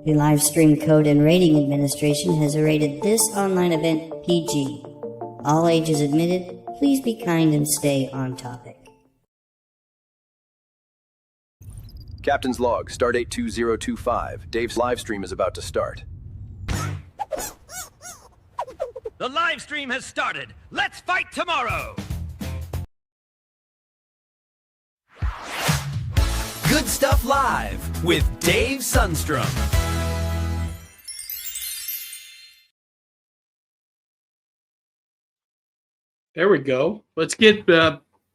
The Live Stream Code and Rating Administration has rated this online event PG. All ages admitted. Please be kind and stay on topic. Captain's log, stardate 2025. Dave's live stream is about to start. The live stream has started. Let's fight tomorrow. Good Stuff Live with Dave Sundstrom. There we go. Let's get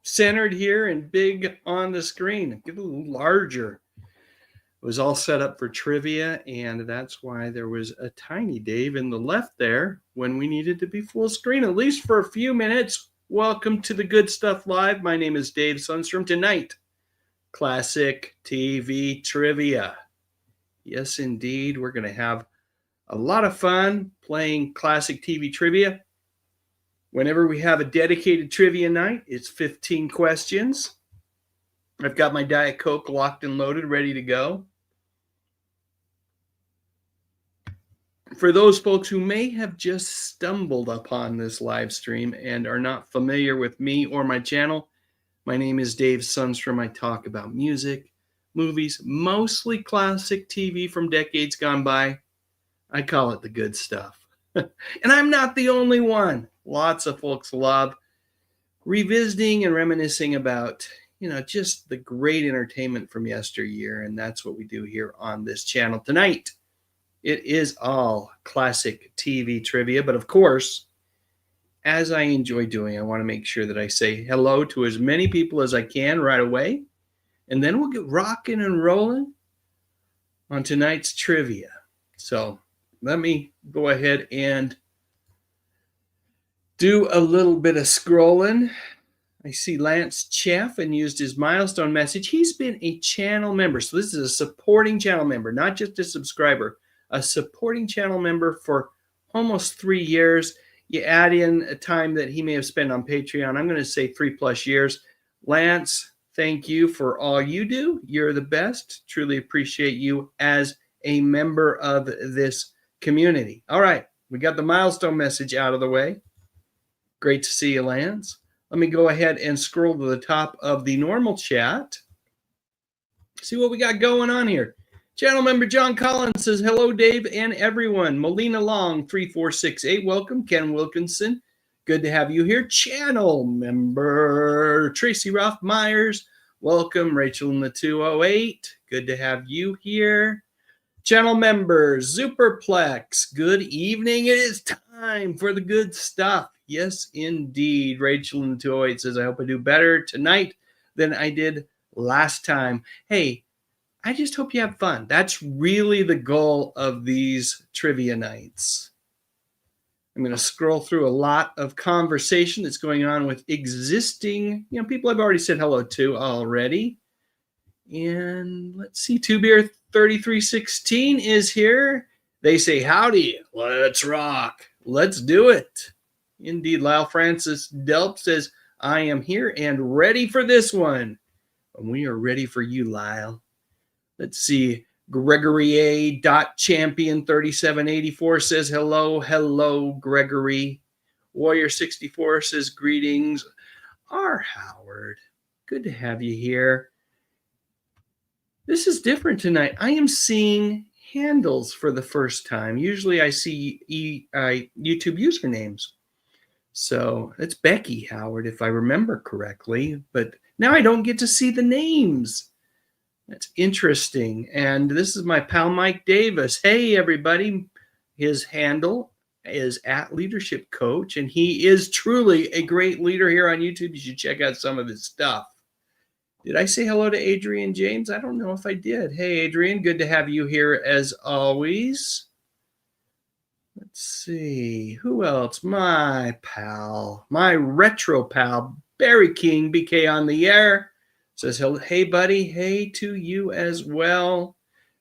centered here and big on the screen. Get a little larger. It was all set up for trivia, and that's why there was a tiny Dave in the left there when we needed to be full screen, at least for a few minutes. Welcome to the Good Stuff Live. My name is Dave Sundstrom. Tonight, classic TV trivia. Yes, indeed. We're going to have a lot of fun playing classic TV trivia. Whenever we have a dedicated trivia night, it's 15 questions. I've got my Diet Coke locked and loaded, ready to go. For those folks who may have just stumbled upon this live stream and are not familiar with me or my channel, my name is Dave Sundstrom. I talk about music, movies, mostly classic TV from decades gone by. I call it the good stuff. And I'm not the only one. Lots of folks love revisiting and reminiscing about, just the great entertainment from yesteryear. And that's what we do here on this channel tonight. It is all classic TV trivia. But of course, as I enjoy doing, I want to make sure that I say hello to as many people as I can right away. And then we'll get rocking and rolling on tonight's trivia. So let me go ahead and do a little bit of scrolling. I see Lance Chaffin used his milestone message. He's been a channel member. So this is a supporting channel member, not just a subscriber, a supporting channel member for almost 3 years. You add in a time that he may have spent on Patreon. I'm going to say 3+ years. Lance, thank you for all you do. You're the best. Truly appreciate you as a member of this community. All right, we got the milestone message out of the way. Great to see you, Lance. Let me go ahead and scroll to the top of the normal chat. See what we got going on here. Channel member John Collins says, hello, Dave and everyone. Melina Long, 3468, welcome. Ken Wilkinson, good to have you here. Channel member Tracy Ralph Myers, welcome. Rachel in the 208, good to have you here. Channel member Superplex, good evening. It is time for the good stuff. Yes, indeed. Rachel in the 208 says, I hope I do better tonight than I did last time. Hey, I just hope you have fun. That's really the goal of these trivia nights. I'm going to scroll through a lot of conversation that's going on with existing, people I've already said hello to already. And let's see, Two Beer 3316 is here. They say, howdy, let's rock. Let's do it. Indeed, Lyle Francis Delp says, I am here and ready for this one. And we are ready for you, Lyle. Let's see, Gregory A. Champion 3784 says, hello, Gregory. Warrior 64 says, greetings. R. Howard, good to have you here. This is different tonight. I am seeing handles for the first time. Usually I see YouTube usernames. So it's Becky Howard, if I remember correctly. But now I don't get to see the names. That's interesting. And this is my pal Mike Davis. Hey, everybody. His handle is @LeadershipCoach, and he is truly a great leader here on YouTube. You should check out some of his stuff. Did I say hello to Adrian James? I don't know if I did. Hey, Adrian, good to have you here as always. Let's see. Who else? My pal, my retro pal, Barry King, BK on the air, says, hey, buddy. Hey to you as well.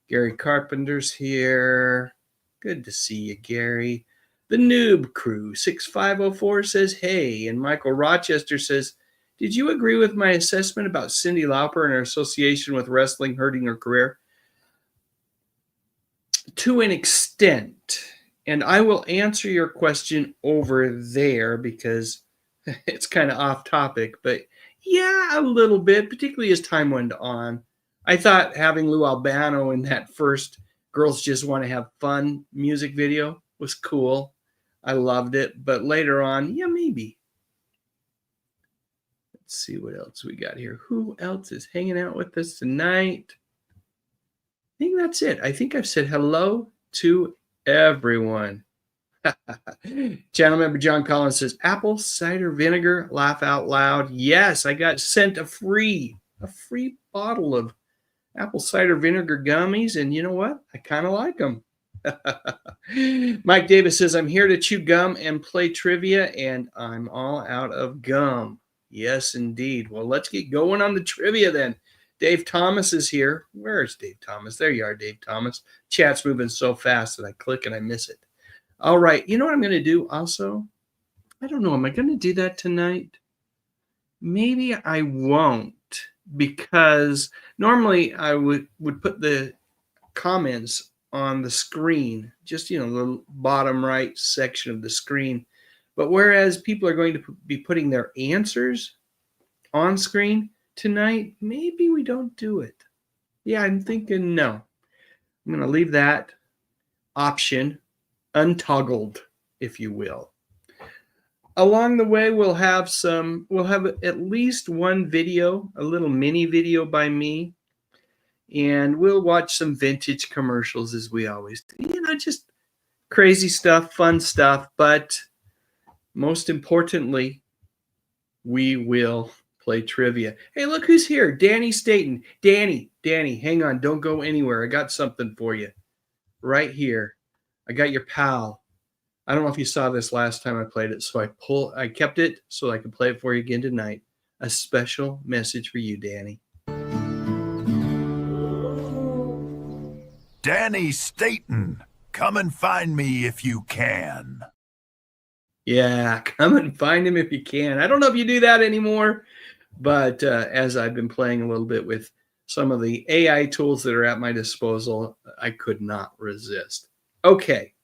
Gary Carpenter's here. Good to see you, Gary. The Noob Crew, 6504 says, hey. And Michael Rochester says, did you agree with my assessment about Cyndi Lauper and her association with wrestling hurting her career? to an extent. And I will answer your question over there because it's kind of off topic. But yeah, a little bit, particularly as time went on. I thought having Lou Albano in that first Girls Just Want to Have Fun music video was cool. I loved it. But later on, yeah, maybe. Let's see what else we got here. Who else is hanging out with us tonight? I think that's it. I think I've said hello to everyone. Channel member John Collins says, apple cider vinegar, laugh out loud. Yes, I got sent a free bottle of apple cider vinegar gummies, and you know what? I kind of like them. Mike Davis says, I'm here to chew gum and play trivia, and I'm all out of gum. Yes, indeed. Well, let's get going on the trivia then. Dave Thomas is here. Where is Dave Thomas? There you are, Dave Thomas. Chat's moving so fast that I click and I miss it. All right. You know what I'm going to do also? I don't know. Am I going to do that tonight? Maybe I won't, because normally I would put the comments on the screen, just, the bottom right section of the screen. But whereas people are going to be putting their answers on screen tonight, maybe we don't do it. Yeah, I'm thinking no. I'm going to leave that option untoggled, if you will. Along the way, we'll have at least one video, a little mini video by me, and we'll watch some vintage commercials as we always do. Just crazy stuff, fun stuff, but most importantly, we will play trivia. Hey, look who's here. Danny Staten. Danny, hang on. Don't go anywhere. I got something for you right here. I got your pal. I don't know if you saw this last time I played it, so I kept it so I could play it for you again tonight. A special message for you, Danny. Danny Staten, come and find me if you can. Yeah, come and find him if you can. I don't know if you do that anymore, but as I've been playing a little bit with some of the AI tools that are at my disposal, I could not resist. Okay.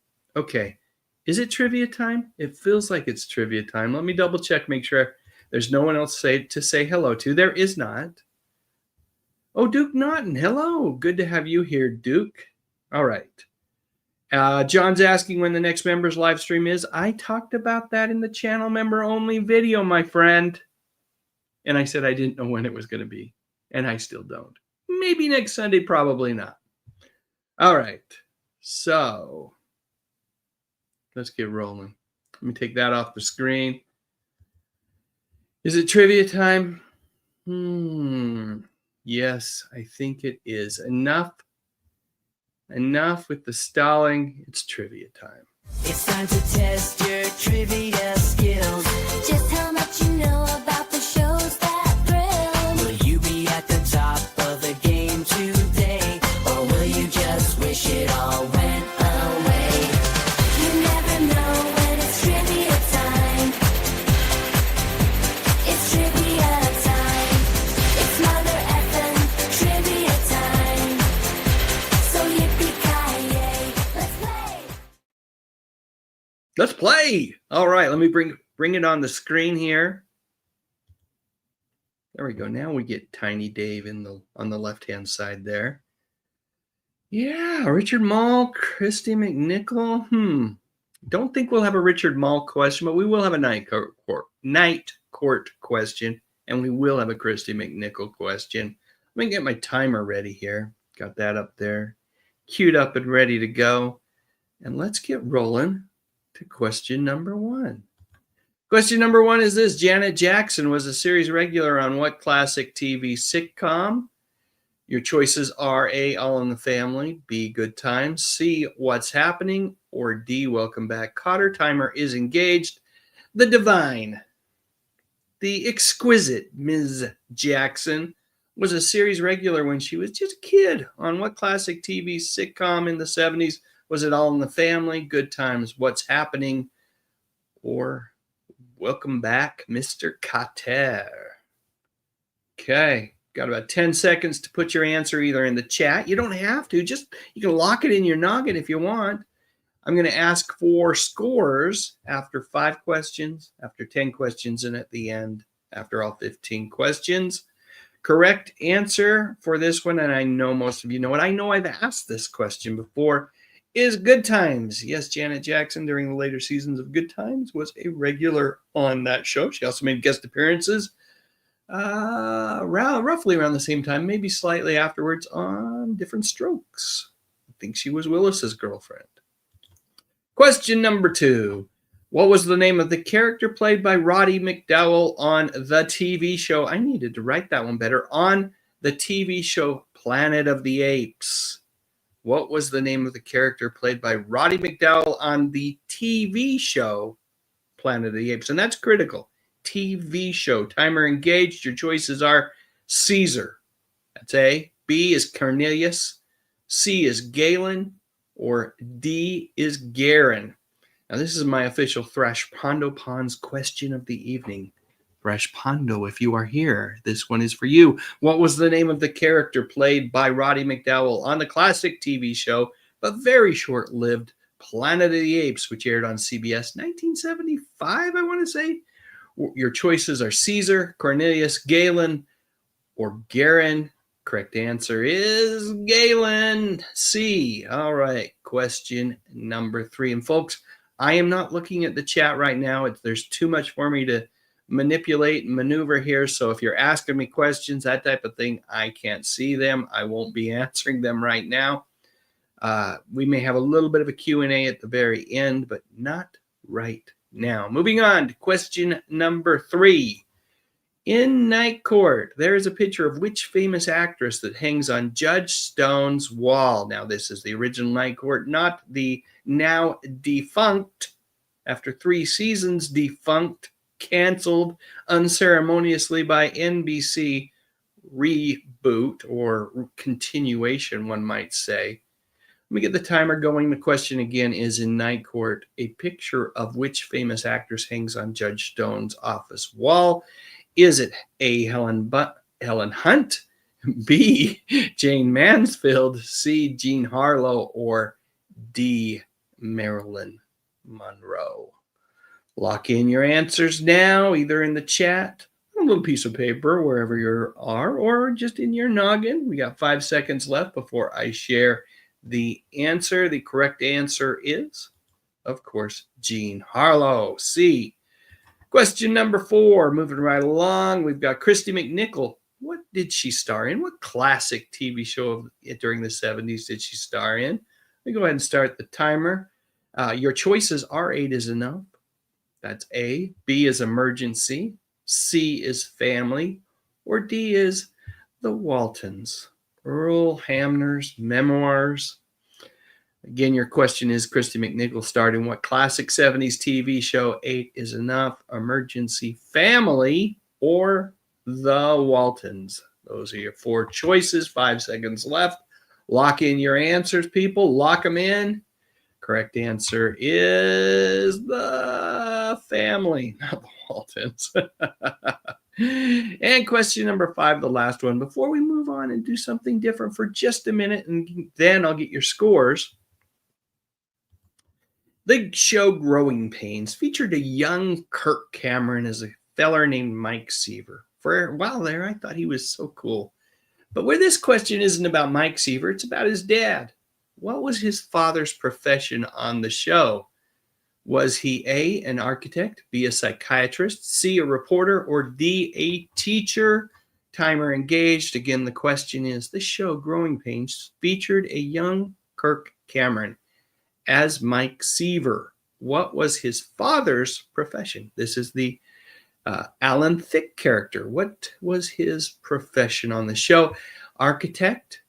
Is it trivia time? It feels like it's trivia time. Let me double check, make sure there's no one else to say hello to. There is not. Oh, Duke Naughton. Hello. Good to have you here, Duke. All right. John's asking when the next members live stream is. I talked about that in the channel member only video, my friend. And I said I didn't know when it was going to be. And I still don't. Maybe next Sunday, probably not. All right. So let's get rolling. Let me take that off the screen. Is it trivia time? Yes, I think it is. Enough with the stalling. It's trivia time. It's time to test your trivia skills. Just how much you know about the shows that thrill. Will you be at the top of the game today? Or will you just wish it all went away? You never know when it's trivia time. It's trivia time. It's Mother effing trivia time. So yippee-ki-yay, let's play. Let's play. All right, let me bring it on the screen here. There we go. Now we get Tiny Dave on the left-hand side there. Yeah, Richard Mall, Christy McNichol. Don't think we'll have a Richard Mall question, but we will have a night court question, and we will have a Christy McNichol question. Let me get my timer ready here. Got that up there, queued up and ready to go. And let's get rolling to question number one. Question number one is this. Janet Jackson was a series regular on what classic TV sitcom? Your choices are A, All in the Family, B, Good Times, C, What's Happening, or D, Welcome Back, Kotter. Timer is engaged. The divine, the exquisite Ms. Jackson was a series regular when she was just a kid on what classic TV sitcom in the 70s? Was it All in the Family, Good Times, What's Happening, or Welcome Back, Mr. Kotter? Okay, Got about 10 seconds to put your answer either in the chat. You don't have to. You can lock it in your noggin if you want. I'm going to ask for scores after 5 questions, after 10 questions, and at the end after all 15 questions. Correct answer for this one, and I know most of you know it. I know I've asked this question before, is Good Times. Yes, Janet Jackson during the later seasons of Good Times was a regular on that show. She also made guest appearances roughly around the same time, maybe slightly afterwards on Different Strokes. I think she was Willis's girlfriend. Question number 2. What was the name of the character played by Roddy McDowall on the TV show? I needed to write that one better. On the TV show Planet of the Apes. What was the name of the character played by Roddy McDowall on the TV show Planet of the Apes? And that's critical. TV show. Timer engaged. Your choices are Caesar. That's A. B is Cornelius. C is Galen. Or D is Garen. Now, this is my official Thrash Pondo Pond's question of the evening. Thrash Pondo, if you are here, this one is for you. What was the name of the character played by Roddy McDowall on the classic TV show, but very short-lived, Planet of the Apes, which aired on CBS 1975, I want to say? Your choices are Caesar, Cornelius, Galen, or Garen. Correct answer is Galen. C. All right. Question number 3. And folks, I am not looking at the chat right now. There's too much for me to manipulate and maneuver here. So if you're asking me questions, that type of thing, I can't see them. I won't be answering them right now. We may have a little bit of a Q&A at the very end, but not right now. Moving on to question number 3. In Night Court, there is a picture of which famous actress that hangs on Judge Stone's wall. Now, this is the original Night Court, not the now defunct, after 3 seasons defunct, canceled unceremoniously by NBC reboot or continuation, one might say. Let me get the timer going. The question again is, in Night Court, a picture of which famous actress hangs on Judge Stone's office wall? Is it A, Helen Hunt, B, Jane Mansfield, C, Jean Harlow, or D, Marilyn Monroe? Lock in your answers now, either in the chat, on a little piece of paper, wherever you are, or just in your noggin. We got 5 seconds left before I share the answer. The correct answer is, of course, Jean Harlow, C. Question number 4, moving right along, we've got Christy McNichol. What did she star in? What classic TV show during the 70s did she star in? Let me go ahead and start the timer. Your choices are 8 is enough. That's A. B is Emergency. C is Family. Or D is The Waltons. Earl Hamner's Memoirs. Again, your question is, Christy McNichol starred in what classic 70s TV show? 8 is enough. Emergency, Family, or The Waltons. Those are your 4 choices. 5 seconds left. Lock in your answers, people. Lock them in. Correct answer is The Family, not The Waltons. And question number 5, the last one. Before we move on and do something different for just a minute, and then I'll get your scores. The show Growing Pains featured a young Kirk Cameron as a feller named Mike Seaver. For a while there, I thought he was so cool. But where this question isn't about Mike Seaver, it's about his dad. What was his father's profession on the show? Was he A, an architect, B, a psychiatrist, C, a reporter, or D, a teacher? Timer engaged. Again, the question is, the show Growing Pains featured a young Kirk Cameron as Mike Seaver. What was his father's profession? This is the Alan Thicke character. What was his profession on the show? Architect,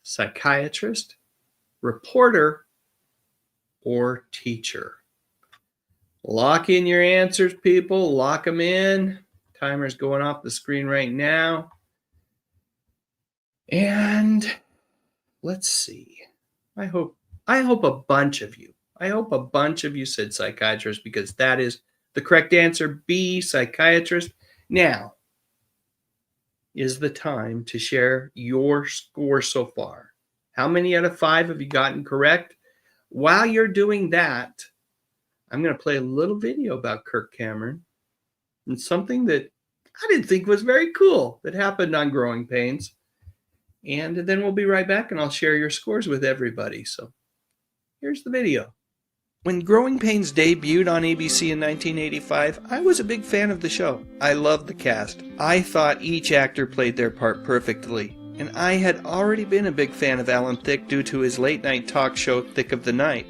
psychiatrist, reporter, or teacher? Lock in your answers, people. Lock them in. Timer's going off the screen right now. And let's see. I hope a bunch of you said psychiatrist, because that is the correct answer. B, psychiatrist. Now, is the time to share your score so far. How many out of 5 have you gotten correct? While you're doing that, I'm going to play a little video about Kirk Cameron and something that I didn't think was very cool that happened on Growing Pains. And then we'll be right back and I'll share your scores with everybody. So here's the video. When Growing Pains debuted on ABC in 1985, I was a big fan of the show. I loved the cast. I thought each actor played their part perfectly. And I had already been a big fan of Alan Thicke due to his late-night talk show Thick of the Night.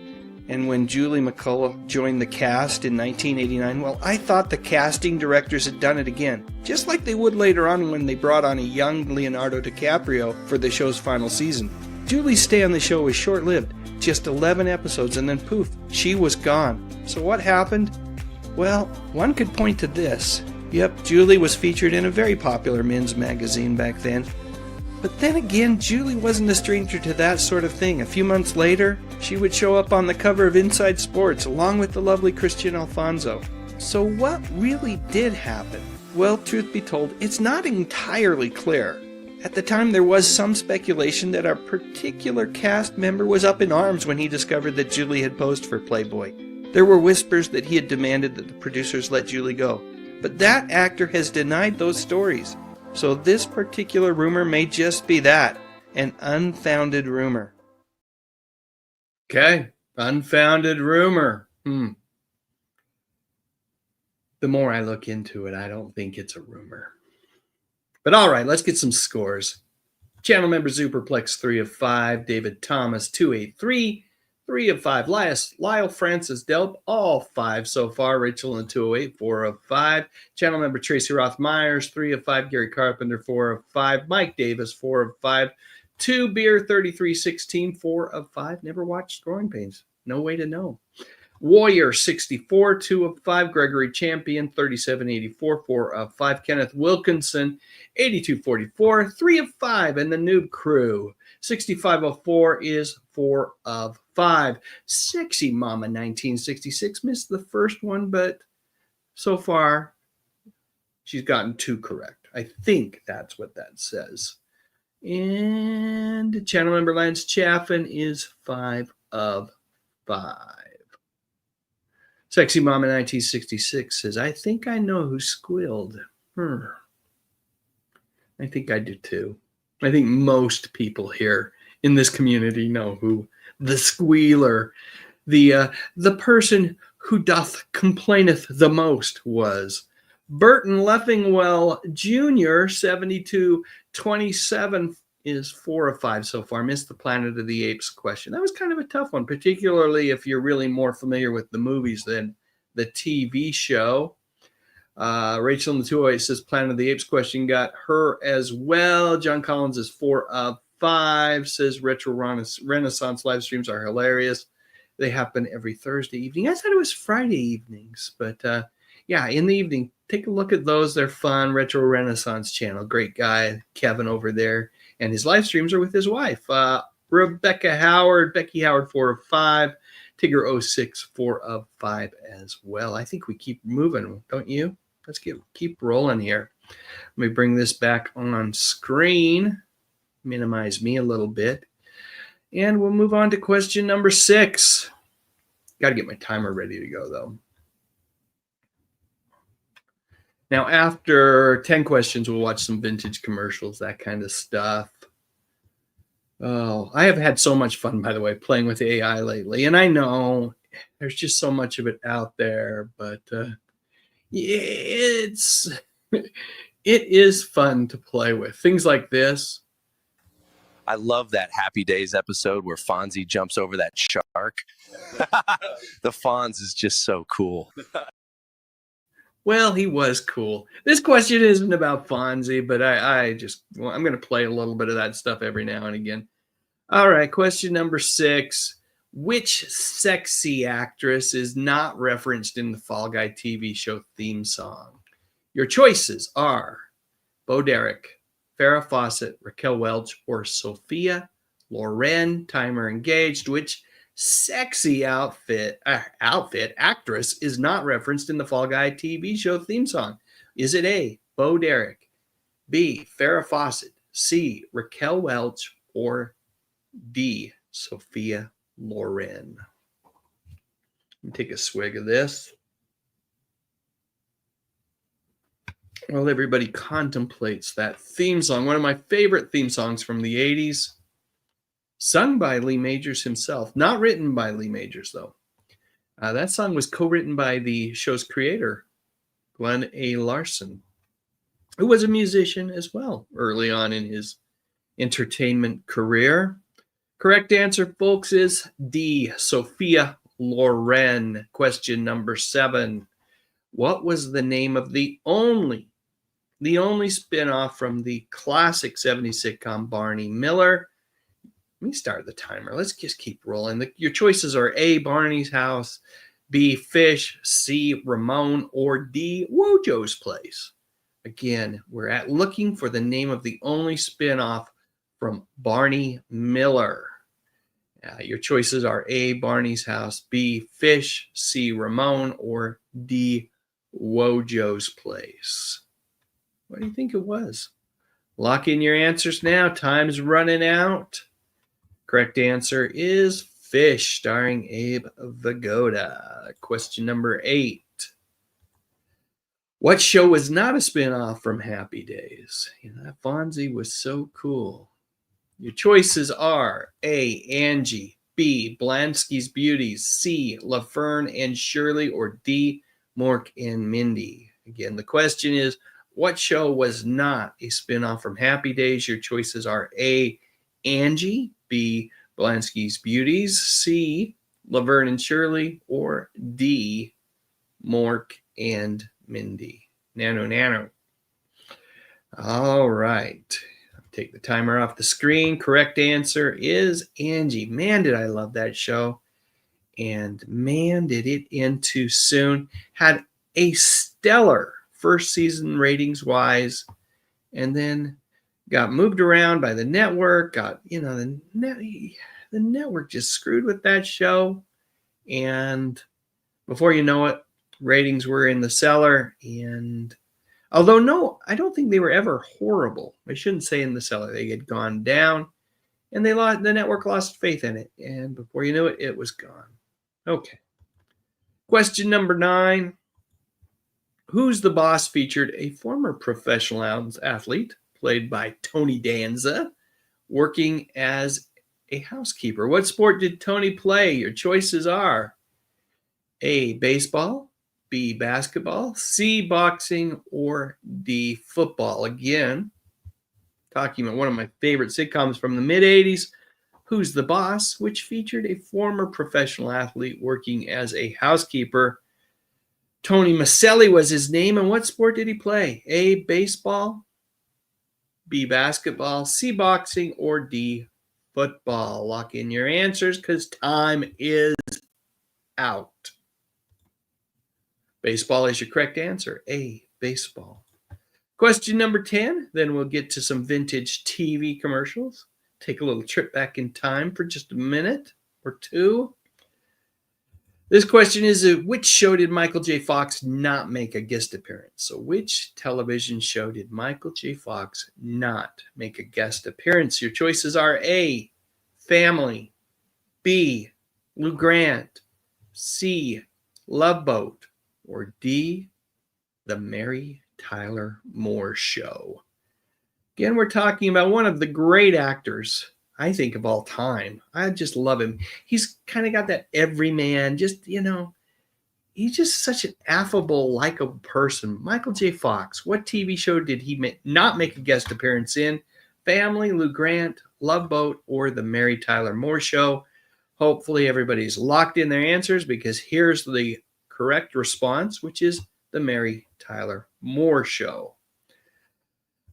And when Julie McCullough joined the cast in 1989, well, I thought the casting directors had done it again, just like they would later on when they brought on a young Leonardo DiCaprio for the show's final season. Julie's stay on the show was short-lived, just 11 episodes, and then poof, she was gone. So what happened? Well, one could point to this. Yep, Julie was featured in a very popular men's magazine back then. But then again, Julie wasn't a stranger to that sort of thing. A few months later, she would show up on the cover of Inside Sports along with the lovely Christian Alfonso. So what really did happen? Well, truth be told, it's not entirely clear. At the time, there was some speculation that a particular cast member was up in arms when he discovered that Julie had posed for Playboy. There were whispers that he had demanded that the producers let Julie go. But that actor has denied those stories. So this particular rumor may just be that, an unfounded rumor. Okay, unfounded rumor. The more I look into it, I don't think it's a rumor. But all right, let's get some scores. Channel member Superplex 3 of 5, David Thomas 283, 3 of 5, Lyle Francis Delp, all 5 so far, Rachel in the 208, 4 of 5. Channel member Tracy Roth Myers 3 of 5, Gary Carpenter 4 of 5, Mike Davis 4 of 5, 2 Beer 3316 4 of 5. Never watched Growing Pains, no way to know. Warrior 64, 2 of 5. Gregory Champion 3784, 4 of 5. Kenneth Wilkinson 8244, 3 of 5. And the Noob Crew 6504 is 4 of 5. Sexy Mama 1966 missed the first one, but so far she's gotten 2 correct. I think that's what that says. And channel member Lance Chaffin is 5 of 5. Sexy Mama 1966 says, I think I know who squealed. I think I do too. I think most people here in this community know who the squealer, the person who doth complaineth the most was. Burton Leffingwell Jr., 7227 is 4 of 5 so far. Missed the Planet of the Apes question. That was kind of a tough one, particularly if you're really more familiar with the movies than the TV show. Rachel in the 208 says Planet of the Apes question got her as well. John Collins is 4 of 5, says Retro Renaissance live streams are hilarious. They happen every Thursday evening. I thought it was Friday evenings, but yeah, in the evening, take a look at those. They're fun. Retro Renaissance channel. Great guy, Kevin over there. And his live streams are with his wife, Rebecca Howard, Becky Howard, 4 of 5, Tigger 06, 4 of 5 as well. I think we keep moving, don't you? Let's keep rolling here. Let me bring this back on screen, minimize me a little bit, and we'll move on to question number 6. Got to get my timer ready to go, though. Now, after 10 questions, we'll watch some vintage commercials, that kind of stuff. Oh, I have had so much fun, by the way, playing with AI lately. And I know there's just so much of it out there, but it is fun to play with. Things like this. I love that Happy Days episode where Fonzie jumps over that shark. The Fonz is just so cool. Well, he was cool. This question isn't about Fonzie, but I'm going to play a little bit of that stuff every now and again. All right, question number 6. Which sexy actress is not referenced in the Fall Guy TV show theme song? Your choices are Bo Derek, Farrah Fawcett, Raquel Welch, or Sophia Loren. Timer engaged. Which sexy actress is not referenced in the Fall Guy TV show theme song? Is it A, Bo Derek, B. Farrah Fawcett, C. Raquel Welch, or D. Sophia Loren? Let me take a swig of this. While everybody contemplates that theme song, one of my favorite theme songs from the 80s, sung by Lee Majors himself, not written by Lee Majors, though. That song was co-written by the show's creator, Glenn A. Larson, who was a musician as well early on in his entertainment career. Correct answer, folks, is D. Sophia Loren. Question number 7. What was the name of the only spinoff from the classic 70s sitcom Barney Miller? Let me start the timer. Let's just keep rolling. Your choices are A. Barney's House, B. Fish, C. Ramon, or D. Wojo's Place. Again, we're looking for the name of the only spinoff from Barney Miller. Your choices are A. Barney's House, B. Fish, C. Ramon, or D. Wojo's Place. What do you think it was? Lock in your answers now. Time's running out. Correct answer is Fish, starring Abe Vigoda. Question number 8. What show was not a spinoff from Happy Days? That Fonzie was so cool. Your choices are A. Angie, B. Blansky's Beauties, C. Laverne and Shirley, or D. Mork and Mindy. Again, the question is, what show was not a spinoff from Happy Days? Your choices are A. Angie, B. Blansky's Beauties, C. Laverne and Shirley, or D. Mork and Mindy. Nano. All right. Take the timer off the screen. Correct answer is Angie. Man, did I love that show. And man, did it end too soon. Had a stellar first season ratings wise, and then got moved around by the network. The network just screwed with that show, and before you know it, ratings were in the cellar. And although no, I don't think they were ever horrible. I shouldn't say in the cellar. They had gone down, and the network lost faith in it, and before you knew it, it was gone. Okay. Question number 9. Who's the Boss featured a former professional athlete, played by Tony Danza, working as a housekeeper. What sport did Tony play? Your choices are A. Baseball, B. Basketball, C. Boxing, or D. Football. Again, talking about one of my favorite sitcoms from the mid-'80s, Who's the Boss, which featured a former professional athlete working as a housekeeper. Tony Maselli was his name, and what sport did he play? A. Baseball, B. Basketball, C. Boxing, or D. Football. Lock in your answers because time is out. Baseball is your correct answer. A. Baseball. Question number 10. Then we'll get to some vintage TV commercials. Take a little trip back in time for just a minute or two. This question is, which show did Michael J. Fox not make a guest appearance? So which television show did Michael J. Fox not make a guest appearance? Your choices are A. Family, B. Lou Grant, C. Love Boat, or D. The Mary Tyler Moore Show. Again, we're talking about one of the great actors, I think, of all time. I just love him. He's kind of got that everyman, he's just such an affable, likable person. Michael J. Fox, what TV show did he not make a guest appearance in? Family, Lou Grant, Love Boat, or The Mary Tyler Moore Show? Hopefully everybody's locked in their answers because here's the correct response, which is The Mary Tyler Moore Show.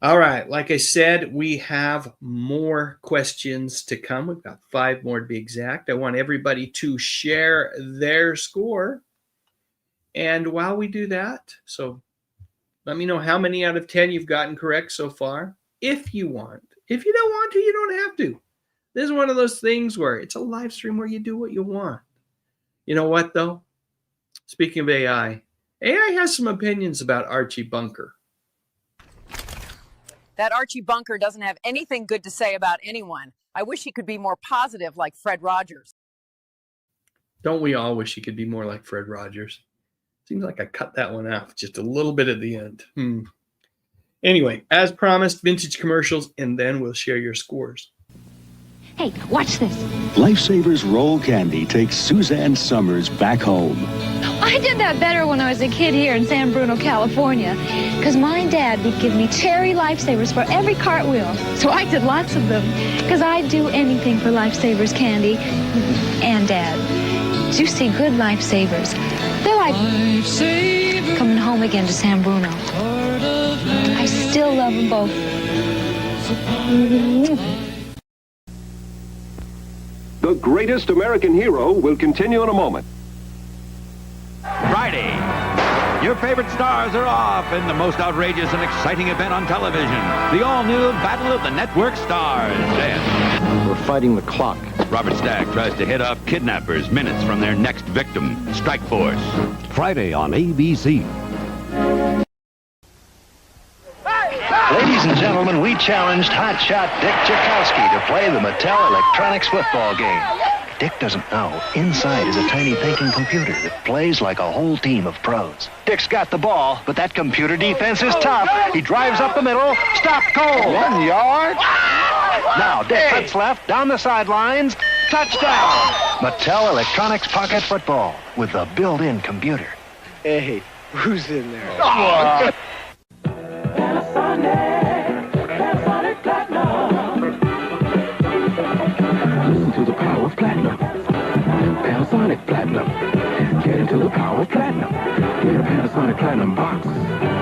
All right, like I said, we have more questions to come. We've got 5 more to be exact. I want everybody to share their score. And while we do that, so let me know how many out of 10 you've gotten correct so far, if you want. If you don't want to, you don't have to. This is one of those things where it's a live stream where you do what you want. You know what, though? Speaking of AI has some opinions about Archie Bunker. That Archie Bunker doesn't have anything good to say about anyone. I wish he could be more positive like Fred Rogers. Don't we all wish he could be more like Fred Rogers? Seems like I cut that one out just a little bit at the end. Anyway, as promised, vintage commercials, and then we'll share your scores. Hey, watch this. Lifesavers Roll Candy takes Suzanne Summers back home. I did that better when I was a kid here in San Bruno, California, because my dad would give me cherry Lifesavers for every cartwheel. So I did lots of them, because I'd do anything for Lifesavers candy and Dad. You see, good Lifesavers, they're like coming home again to San Bruno. I still love them both. The greatest American hero will continue in a moment. Friday. Your favorite stars are off in the most outrageous and exciting event on television. The all-new Battle of the Network Stars. And We're fighting the clock. Robert Stack tries to hit off kidnappers minutes from their next victim. Strike Force. Friday on ABC. Ladies and gentlemen, we challenged hotshot Dick Tchaikovsky to play the Mattel Electronics football game. Dick doesn't know, inside is a tiny thinking computer that plays like a whole team of pros. Dick's got the ball, but that computer defense is tough. He drives up the middle, stop goal. 1 yard. Now Dick cuts left, down the sidelines, touchdown. Mattel Electronics Pocket Football with the built-in computer. Hey, who's in there? Oh. Listen to the power of platinum. Panasonic Platinum. Get into the power of platinum. Get a Panasonic Platinum box.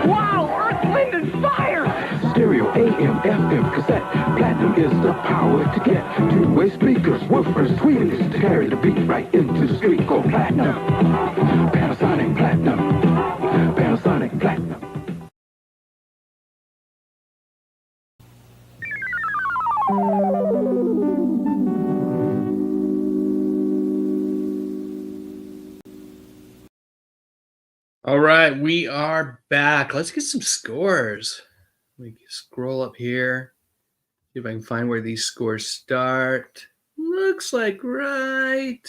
Wow, Earth, Wind, and Fire! Stereo, AM, FM, cassette. Platinum is the power to get. Two-way speakers, woofers, tweeters to carry the beat right into the street. Go platinum. Panasonic Platinum. Panasonic Platinum. All right, we are back. Let's get some scores. Let me scroll up here. See if I can find where these scores start. Looks like right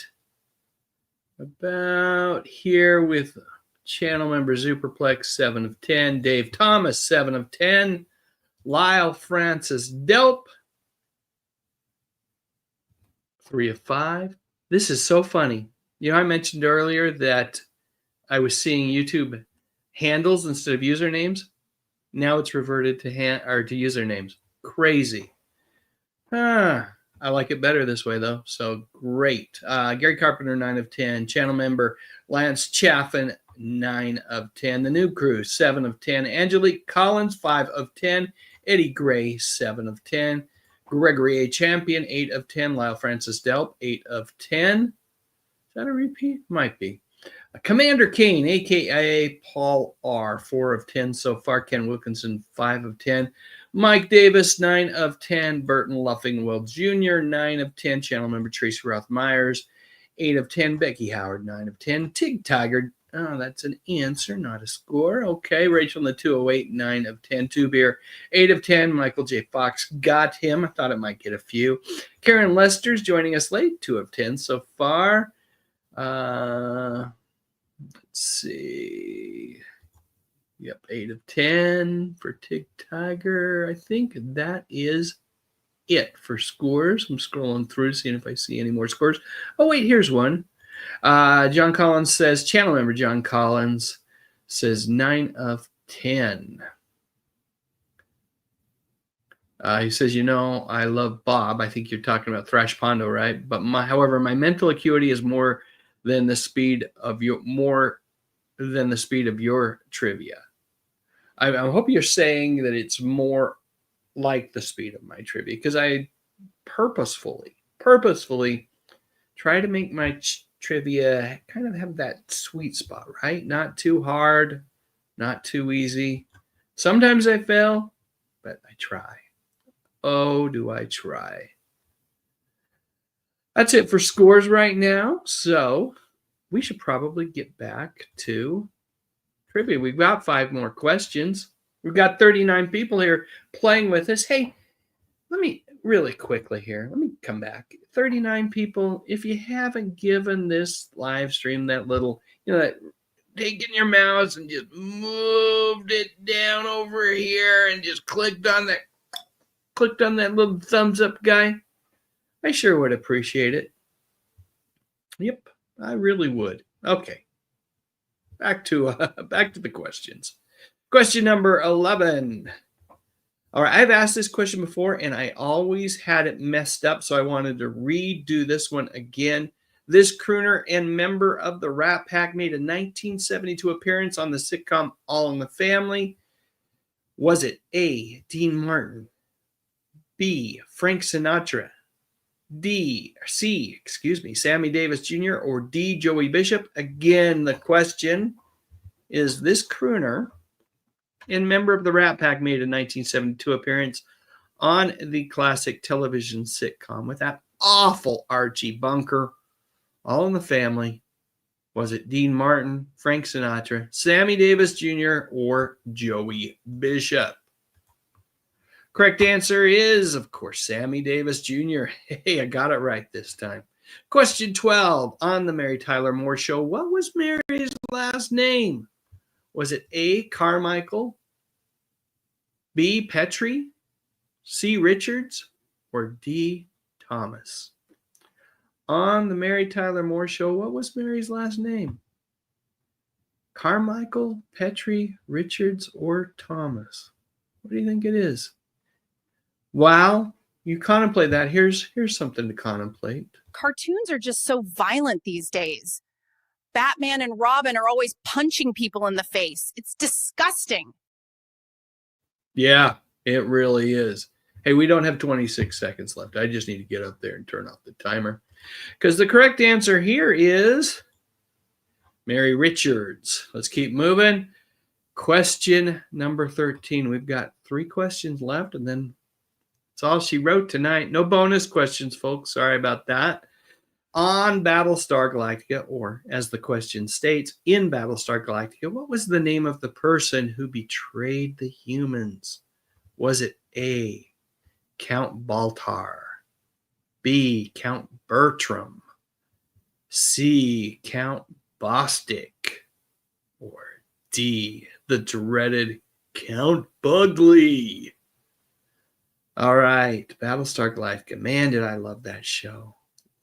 about here with channel member Superplex, 7 of 10. Dave Thomas, 7 of 10. Lyle Francis Delp, 3 of 5. This is so funny. You know, I mentioned earlier that I was seeing YouTube handles instead of usernames. Now it's reverted to to usernames. Crazy. I like it better this way though. So great. Gary Carpenter, 9 of 10. Channel member Lance Chaffin, 9 of 10. The Noob Crew, 7 of 10. Angelique Collins, 5 of 10. Eddie Gray, 7 of 10. Gregory A. Champion, 8 of 10. Lyle Francis Delp, 8 of 10. Is that a repeat? Might be. Commander Kane, a.k.a. Paul R., 4 of 10 so far. Ken Wilkinson, 5 of 10. Mike Davis, 9 of 10. Burton Luffingwell Jr., 9 of 10. Channel member Tracy Roth Myers, 8 of 10. Becky Howard, 9 of 10. Tig Tiger, oh, that's an answer, not a score. Okay. Rachel in the 208, 9 of 10. Two Beer, 8 of 10. Michael J. Fox got him. I thought it might get a few. Karen Lester's joining us late, 2 of 10 so far. Let's see. Yep, 8 of 10 for Tig Tiger. I think that is it for scores. I'm scrolling through, seeing if I see any more scores. Oh, wait, here's one. John Collins says, channel member John Collins says 9 of 10. He says, you know, I love Bob. I think you're talking about Thrash Pondo, right? But however, my mental acuity is more than the speed of your trivia. I hope you're saying that it's more like the speed of my trivia, because I purposefully try to make my trivia kind of have that sweet spot, right? Not too hard, not too easy. Sometimes I fail, but I try. Oh, do I try. That's it for scores right now. So we should probably get back to trivia. We've got 5 more questions. We've got 39 people here playing with us. Hey, let me really quickly here. Let me come back. 39 people. If you haven't given this live stream that little, that take in your mouse and just moved it down over here and just clicked on that little thumbs up guy, I sure would appreciate it. Yep, I really would. Okay. Back to the questions. Question number 11. All right, I've asked this question before, and I always had it messed up, so I wanted to redo this one again. This crooner and member of the Rat Pack made a 1972 appearance on the sitcom All in the Family. Was it A, Dean Martin, B, Frank Sinatra, C, Sammy Davis Jr., or D, Joey Bishop? Again, the question is, this crooner and member of the Rat Pack made a 1972 appearance on the classic television sitcom with that awful Archie Bunker, All in the Family. Was it Dean Martin, Frank Sinatra, Sammy Davis Jr., or Joey Bishop? Correct answer is, of course, Sammy Davis Jr. Hey, I got it right this time. Question 12. On the Mary Tyler Moore Show, what was Mary's last name? Was it A, Carmichael, B, Petrie, C, Richards, or D, Thomas? On the Mary Tyler Moore Show, what was Mary's last name? Carmichael, Petrie, Richards, or Thomas? What do you think it is? While you contemplate that, here's something to contemplate. Cartoons are just so violent these days. Batman and Robin are always punching people in the face. It's disgusting. Yeah, it really is. Hey, we don't have 26 seconds left. I just need to get up there and turn off the timer, because the correct answer here is Mary Richards. Let's keep moving. Question number 13. We've got 3 questions left, and then that's all she wrote tonight. No bonus questions, folks. Sorry about that. On Battlestar Galactica, or as the question states, in Battlestar Galactica, what was the name of the person who betrayed the humans? Was it A, Count Baltar, B, Count Bertram, C, Count Bostic, or D, the dreaded Count Bugley? All right, Battlestar Galactica. Man, did I love that show.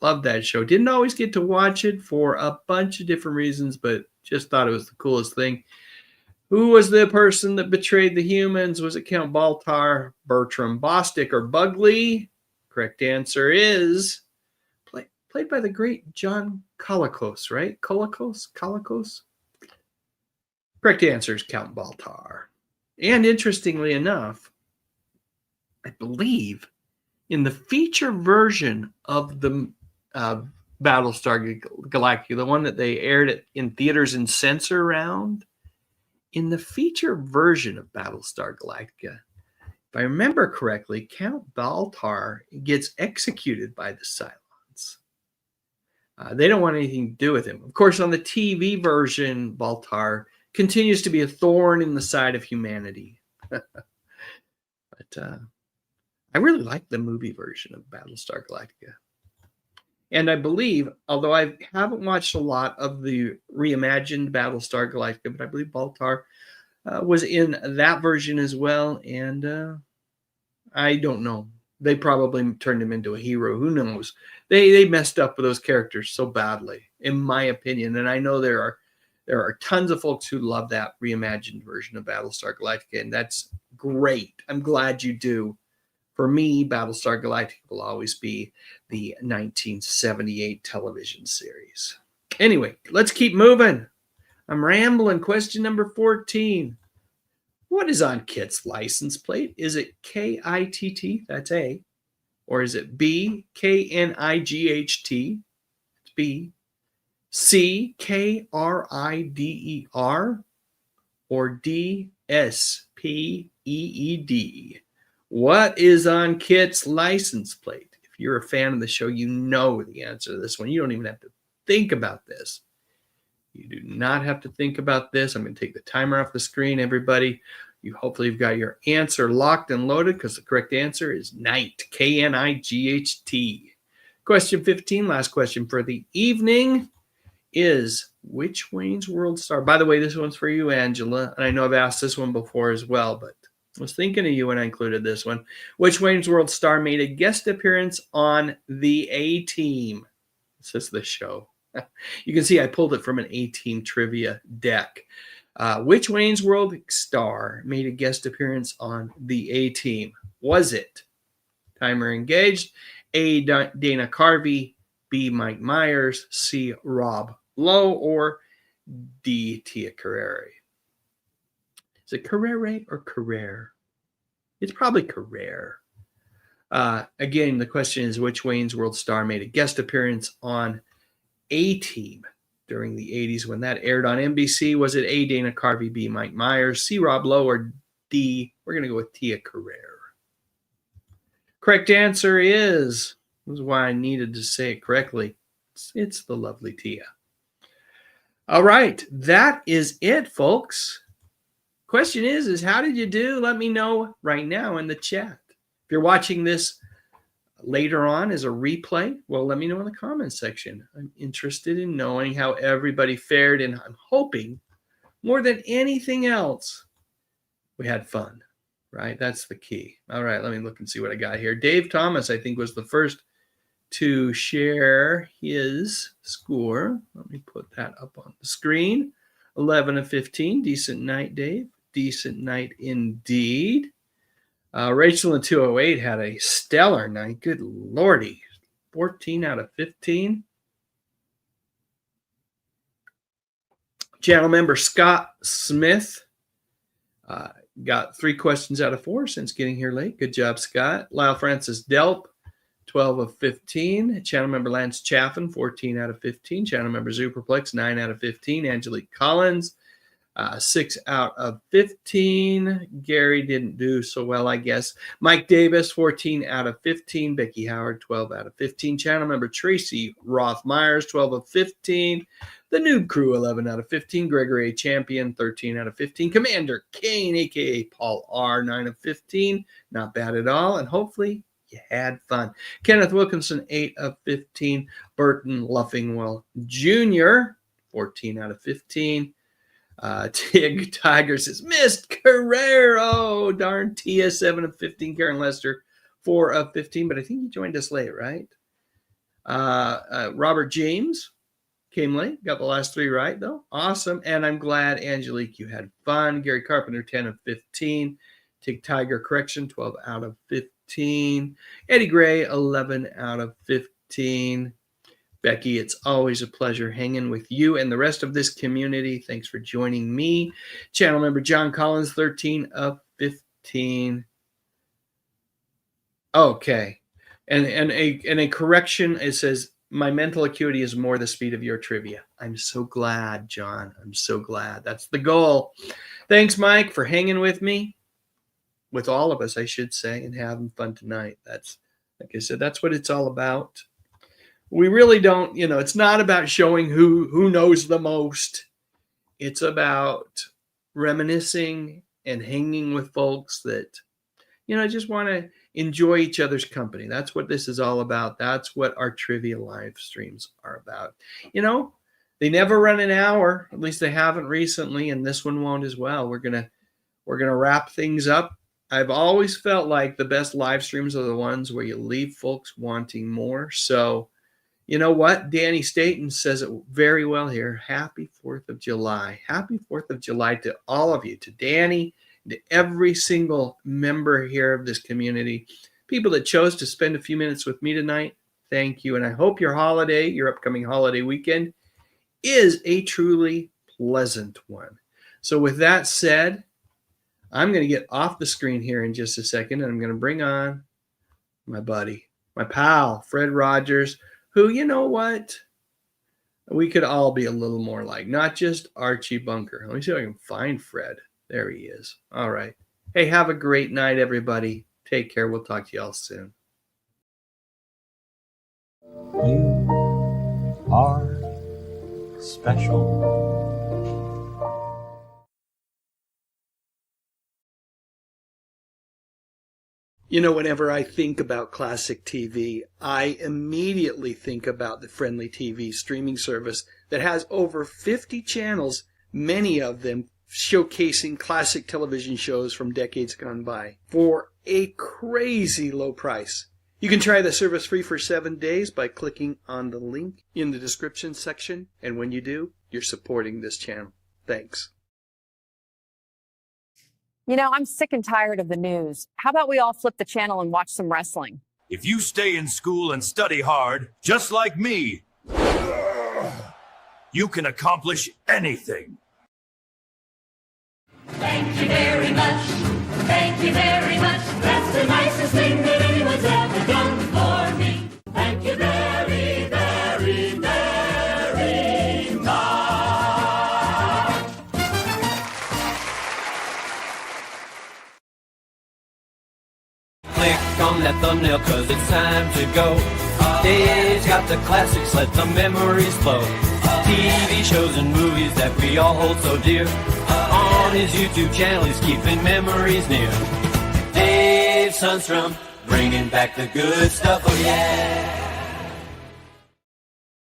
Love that show. Didn't always get to watch it for a bunch of different reasons, but just thought it was the coolest thing. Who was the person that betrayed the humans? Was it Count Baltar, Bertram, Bostic, or Bugley? Correct answer is played by the great John Colicos, right? Colicos? Correct answer is Count Baltar. And interestingly enough, I believe in the feature version of the Battlestar Galactica, the one that they aired in theaters and censor round, in the feature version of Battlestar Galactica, if I remember correctly, Count Baltar gets executed by the Cylons. They don't want anything to do with him. Of course, on the TV version, Baltar continues to be a thorn in the side of humanity. But I really like the movie version of Battlestar Galactica. And I believe, although I haven't watched a lot of the reimagined Battlestar Galactica, but I believe Baltar was in that version as well. And I don't know. They probably turned him into a hero. Who knows? They messed up with those characters so badly, in my opinion. And I know there are tons of folks who love that reimagined version of Battlestar Galactica, and that's great. I'm glad you do. For me, Battlestar Galactica will always be the 1978 television series. Anyway, let's keep moving. I'm rambling. Question number 14. What is on Kit's license plate? Is it K-I-T-T? That's A. Or is it B, K-N-I-G-H-T? It's B. C, K-R-I-D-E-R? Or D, S-P-E-E-D? What is on Kit's license plate? If you're a fan of the show, you know the answer to this one. You don't even have to think about this. You do not have to think about this. I'm going to take the timer off the screen, everybody. Hopefully you've got your answer locked and loaded, because the correct answer is Knight, K-N-I-G-H-T. Question 15, last question for the evening, is which Wayne's World star? By the way, this one's for you, Angela, and I know I've asked this one before as well, but I was thinking of you when I included this one. Which Wayne's World star made a guest appearance on the A-Team? This is the show. You can see I pulled it from an A-Team trivia deck. Which Wayne's World star made a guest appearance on the A-Team? Was it timer engaged? A, Dana Carvey, B, Mike Myers, C, Rob Lowe, or D, Tia Carrere? Is it Carrere or Carrere? It's probably Carrere. Again, the question is, which Wayne's World star made a guest appearance on A-Team during the 80s when that aired on NBC? Was it A, Dana Carvey, B, Mike Myers, C, Rob Lowe, or D, we're going to go with Tia Carrere? Correct answer is, this is why I needed to say it correctly, it's the lovely Tia. All right, that is it, folks. Question is how did you do? Let me know right now in the chat. If you're watching this later on as a replay, well, let me know in the comments section. I'm interested in knowing how everybody fared, and I'm hoping more than anything else we had fun, right? That's the key. All right, let me look and see what I got here. Dave Thomas, I think, was the first to share his score. Let me put that up on the screen. 11 of 15. Decent night, Dave. Decent night indeed. Rachel in 208 had a stellar night. Good lordy. 14 out of 15. Channel member Scott Smith got 3 questions out of 4 since getting here late. Good job, Scott. Lyle Francis Delp, 12 of 15. Channel member Lance Chaffin, 14 out of 15. Channel member Superplex, 9 out of 15. Angelique Collins, 6 out of 15. Gary didn't do so well, I guess. Mike Davis, 14 out of 15. Becky Howard, 12 out of 15. Channel member Tracy Roth Myers, 12 of 15. The Noob Crew, 11 out of 15. Gregory A. Champion, 13 out of 15. Commander Kane, a.k.a. Paul R., 9 of 15. Not bad at all, and hopefully you had fun. Kenneth Wilkinson, 8 of 15. Burton Luffingwell Jr., 14 out of 15. Tig Tiger says, missed Carrero. Darn Tia, 7 of 15. Karen Lester, 4 of 15. But I think you joined us late, right? Robert James came late. Got the last 3 right, though. Awesome. And I'm glad, Angelique, you had fun. Gary Carpenter, 10 of 15. Tig Tiger, correction, 12 out of 15. Eddie Gray, 11 out of 15. Becky, it's always a pleasure hanging with you and the rest of this community. Thanks for joining me. Channel member John Collins, 13 of 15. Okay. And a correction, it says, my mental acuity is more the speed of your trivia. I'm so glad, John. I'm so glad. That's the goal. Thanks, Mike, for hanging with me. With all of us, I should say, and having fun tonight. That's, like I said, that's what it's all about. We really don't, it's not about showing who knows the most. It's about reminiscing and hanging with folks that, just want to enjoy each other's company. That's what this is all about. That's what our trivia live streams are about. They never run an hour. At least they haven't recently, and this one won't as well. We're gonna wrap things up. I've always felt like the best live streams are the ones where you leave folks wanting more. So, you know what? Danny Staten says it very well here. Happy 4th of July. Happy 4th of July to all of you, to Danny, to every single member here of this community. People that chose to spend a few minutes with me tonight, thank you. And I hope your upcoming holiday weekend is a truly pleasant one. So with that said, I'm going to get off the screen here in just a second, and I'm going to bring on my buddy, my pal, Fred Rogers, who, you know what, we could all be a little more like, not just Archie Bunker. Let me see if I can find Fred. There he is. All right. Hey, have a great night, everybody. Take care. We'll talk to y'all soon. You are special. You know, whenever I think about classic TV, I immediately think about the Frndly TV streaming service that has over 50 channels, many of them showcasing classic television shows from decades gone by for a crazy low price. You can try the service free for 7 days by clicking on the link in the description section, and when you do, you're supporting this channel. Thanks. You know, I'm sick and tired of the news. How about we all flip the channel and watch some wrestling? If you stay in school and study hard, just like me, you can accomplish anything. Thank you very much. Thank you very much. That's the nicest thing that anyone's ever done for me. Thank you very, very, very much. Click on that thumbnail cause it's time to go. Dave's got the classics, let the memories flow. TV shows and movies that we all hold so dear. On his YouTube channel he's keeping memories near. Dave Sundstrom, bringing back the good stuff, oh yeah.